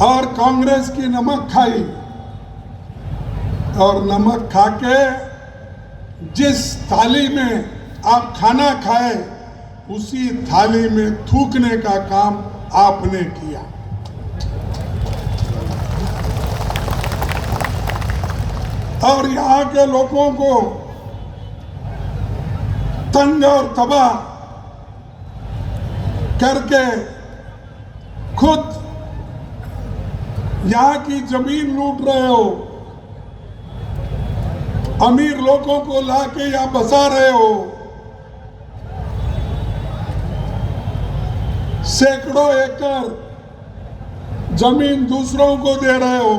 और कांग्रेस की नमक खाई और नमक खा के जिस थाली में आप खाना खाए उसी थाली में थूकने का काम आपने किया। और यहाँ के लोगों को तंग और तबाह करके खुद यहाँ की जमीन लूट रहे हो, अमीर लोगों को लाके यहाँ बसा रहे हो, सैकड़ों एकड़ जमीन दूसरों को दे रहे हो।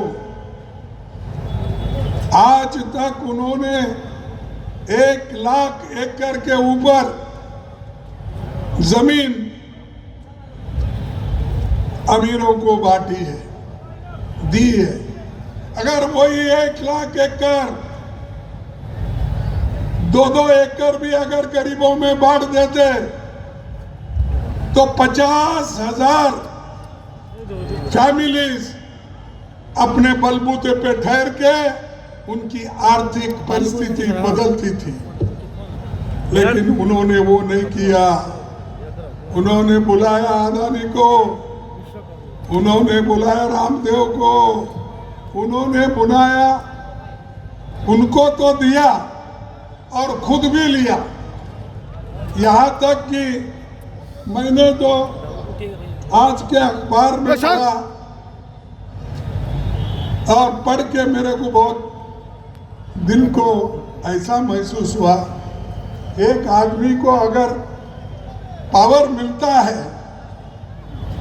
आज तक उन्होंने 1 लाख एकड़ के ऊपर जमीन अमीरों को बांटी है, दी है। अगर वही 1 लाख एकड़ 2-2 एकड़ भी अगर गरीबों में बांट देते तो 50,000 फैमिलीज अपने बलबूते पे ठहर के उनकी आर्थिक परिस्थिति बदलती थी। लेकिन उन्होंने वो नहीं किया। उन्होंने बुलाया अदानी को, उन्होंने बुलाया रामदेव को, उन्होंने बुलाया, उनको तो दिया और खुद भी लिया। यहाँ तक कि मैंने तो आज के अखबार में पढ़ा और पढ़ के मेरे को बहुत दिल को ऐसा महसूस हुआ, एक आदमी को अगर पावर मिलता है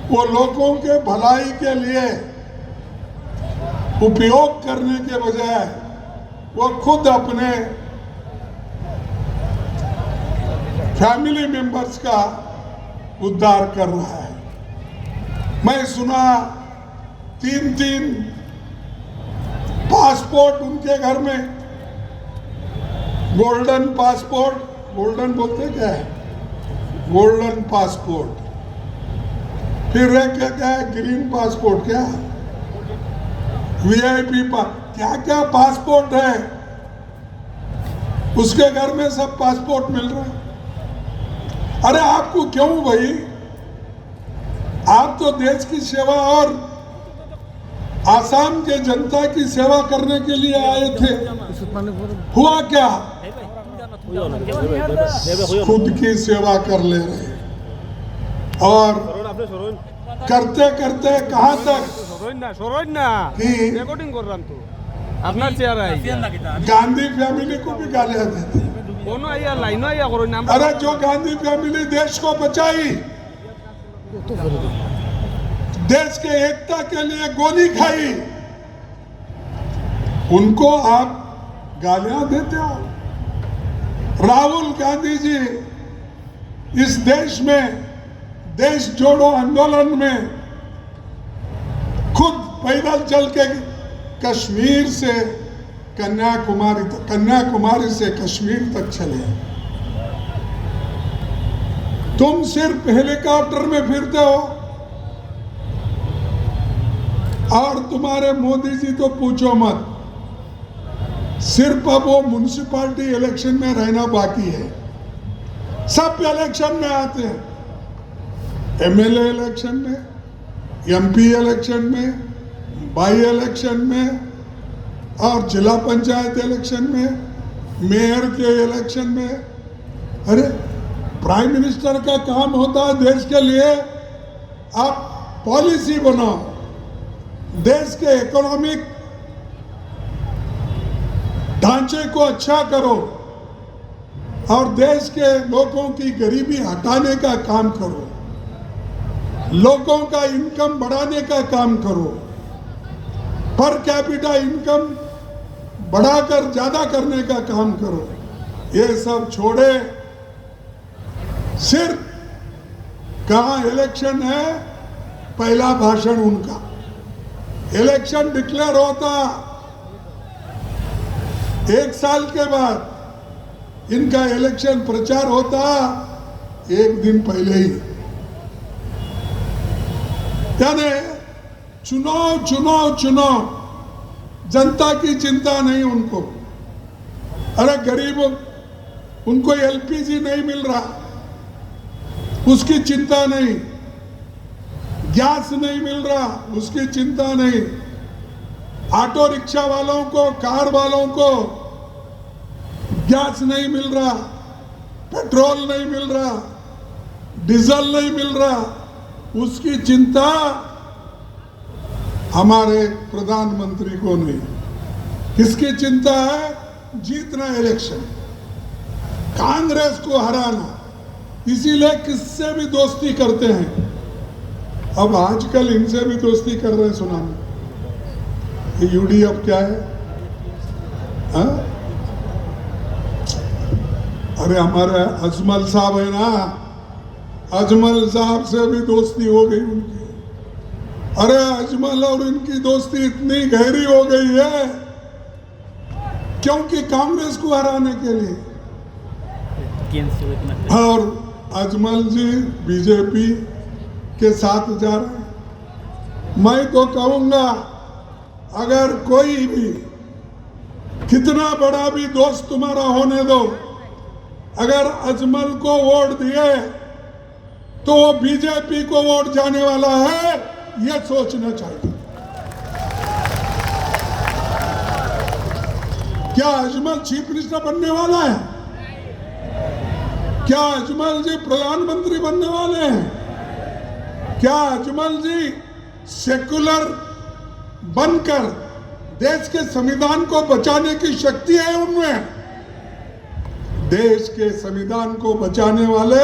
वो लोगों के भलाई के लिए उपयोग करने के बजाय वो खुद अपने फैमिली मेंबर्स का उद्धार कर रहा है। मैं सुना 3-3 पासपोर्ट उनके घर में, गोल्डन पासपोर्ट, गोल्डन बोलते क्या है, गोल्डन पासपोर्ट, फिर क्या है ग्रीन पासपोर्ट, क्या वीआईपी क्या क्या पासपोर्ट है, उसके घर में सब पासपोर्ट मिल रहा है। अरे आपको क्यों भाई, आप तो देश की सेवा और आसाम के जनता की सेवा करने के लिए आए थे। हुआ क्या, खुद की सेवा कर ले रहे और करते करते कहां तक गांधी फैमिली को भी गालियां देते। अरे जो गांधी फैमिली देश को बचाई, देश के एकता के लिए गोली खाई, उनको आप गालियां देते हो। राहुल गांधी जी इस देश में देश जोड़ो आंदोलन में खुद पैदल चल के कश्मीर से कन्याकुमारी से कश्मीर तक चले। तुम सिर्फ हेलीकॉप्टर में फिरते हो और तुम्हारे मोदी जी तो पूछो मत, सिर्फ अब वो म्युनिसिपैलिटी इलेक्शन में रहना बाकी है। सब इलेक्शन में आते हैं, एमएलए इलेक्शन में, एमपी इलेक्शन में, बाई इलेक्शन में और जिला पंचायत इलेक्शन में, मेयर के इलेक्शन में। अरे प्राइम मिनिस्टर का काम होता है देश के लिए आप पॉलिसी बनाओ, देश के इकोनॉमिक ढांचे को अच्छा करो और देश के लोगों की गरीबी हटाने का काम करो, लोगों का इनकम बढ़ाने का काम करो, पर कैपिटा इनकम बढ़ाकर ज्यादा करने का काम करो। ये सब छोड़े, सिर्फ कहाँ इलेक्शन है पहला भाषण उनका, इलेक्शन डिक्लेयर होता 1 साल के बाद इनका इलेक्शन प्रचार होता 1 दिन पहले ही। यानी चुनाव चुनाव चुनाव, जनता की चिंता नहीं उनको। अरे गरीबों, उनको एलपीजी नहीं मिल रहा, उसकी चिंता नहीं। गैस नहीं मिल रहा, उसकी चिंता नहीं। ऑटो रिक्शा वालों को, कार वालों को गैस नहीं मिल रहा, पेट्रोल नहीं मिल रहा, डीजल नहीं मिल रहा, उसकी चिंता हमारे प्रधानमंत्री को नहीं। किसकी चिंता है? जीतना इलेक्शन, कांग्रेस को हराना, इसीलिए किससे भी दोस्ती करते हैं। अब आजकल इनसे भी दोस्ती कर रहे हैं, सुना ये यूडीएफ क्या है? हा? अरे हमारे अजमल साहब है ना, अजमल साहब से भी दोस्ती हो गई उनकी। अरे अजमल और इनकी दोस्ती इतनी गहरी हो गई है क्योंकि कांग्रेस को हराने के लिए। और अजमल जी बीजेपी के साथ जा रहे हैं। मैं तो कहूंगा, अगर कोई भी कितना बड़ा भी दोस्त तुम्हारा होने दो, अगर अजमल को वोट दिए तो वो बीजेपी को वोट जाने वाला है, ये सोचना चाहिए। क्या अजमल चीफ मिनिस्टर बनने वाला है? क्या अजमल जी प्रधानमंत्री बनने वाले हैं? क्या अजमल जी सेकुलर बनकर देश के संविधान को बचाने की शक्ति है उनमें? देश के संविधान को बचाने वाले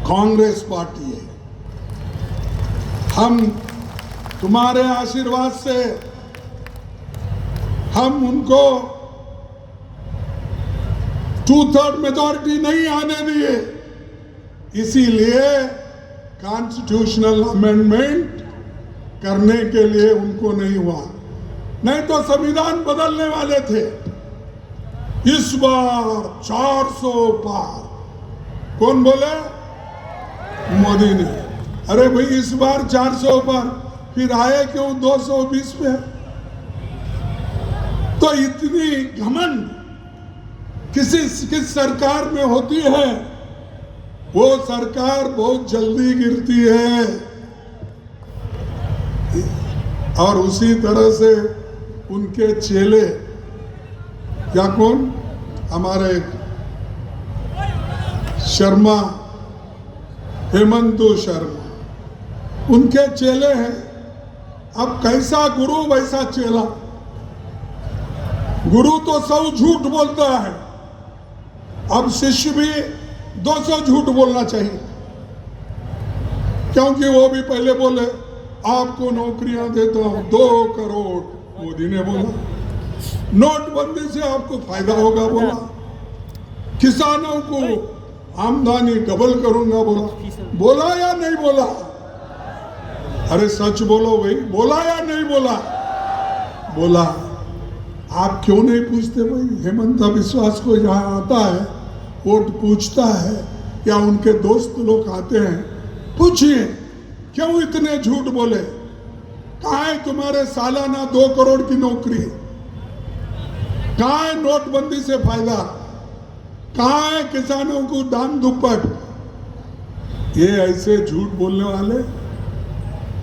कांग्रेस पार्टी है। हम तुम्हारे आशीर्वाद से हम उनको 2/3 मेजॉरिटी नहीं आने दिए, इसीलिए कॉन्स्टिट्यूशनल अमेंडमेंट करने के लिए उनको नहीं हुआ, नहीं तो संविधान बदलने वाले थे। इस बार 400 पार, कौन बोले? मोदी ने। अरे भाई इस बार 400 पार, फिर आए क्यों 220 पे? तो इतनी घमंड किस सरकार में होती है, वो सरकार बहुत जल्दी गिरती है। और उसी तरह से उनके चेले, क्या कौन? हमारे शर्मा, हेमंत शर्मा, उनके चेले हैं। अब कैसा गुरु वैसा चेला। गुरु तो सब झूठ बोलता है, अब शिष्य भी 200 झूठ बोलना चाहिए, क्योंकि वो भी पहले बोले आपको नौकरियां देता हूं 2 करोड़, मोदी ने बोला नोटबंदी से आपको फायदा होगा, बोला किसानों को आमदनी डबल करूंगा, बोला या नहीं बोला? अरे सच बोलो भाई, बोला या नहीं बोला? बोला। आप क्यों नहीं पूछते भाई? हेमंत विश्वास को यहाँ आता है, वोट पूछता है, या उनके दोस्त लोग आते हैं, पूछिए क्यों इतने झूठ बोले? कहाँ है तुम्हारे सालाना 2 करोड़ की नौकरी? कहाँ है नोटबंदी से फायदा? कहाँ है किसानों को दाम दुप्पट? ये ऐसे झूठ बोलने वाले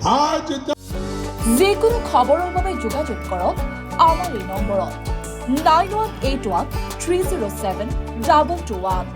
आज যিকোনো খবৰৰ বাবে যোগাযোগ কৰক আমাৰ এই নম্বৰত 9181 307 2221।